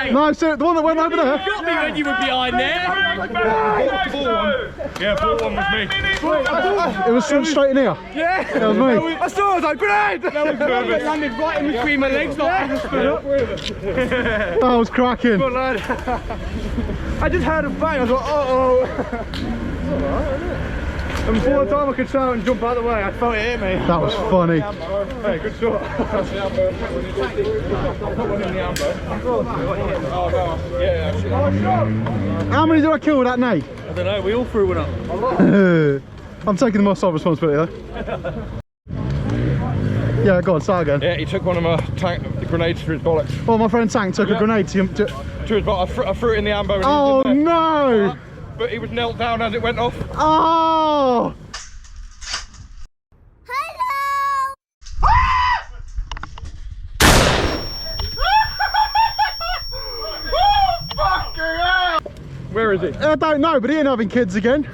mate. No, so the one that went over there. You got me when you were behind there. Yeah, ball one was me. It was straight in here. Yeah. That was me. I saw it, I was like, grenade! That was nervous. Landed right in between my legs, like I just stood up. That was cracking. Good lad. I just heard a bang, I was like, uh-oh. And before the time I could shout and jump out of the way, I felt it hit me. That was funny. Hey, good shot. How many did I kill with that nade? I don't know, we all threw one up. I'm taking the most of responsibility though. Yeah, go on, start again. Yeah, he took one of my grenades through his bollocks. Oh, my friend Tank took a grenade to Through his bollocks. I threw it in the ambo. And oh he didn't no! But he was knelt down as it went off. Oh! Where is he? I don't know, but he ain't having kids again.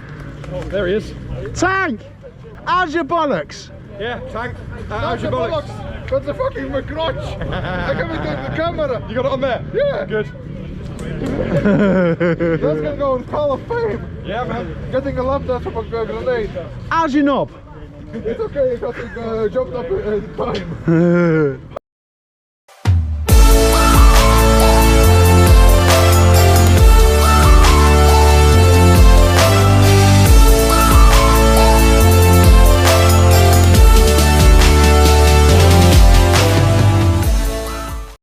Oh, there he is. Tank! How's your bollocks? Yeah, Tank. How's your bollocks? That's a fucking my crotch. I can make the camera. You got it on there? Yeah. Good. That's gonna go in Hall of Fame. Yeah, man. Getting a lap dance from a grenade. How's your knob? It's okay, because it jumped up in time.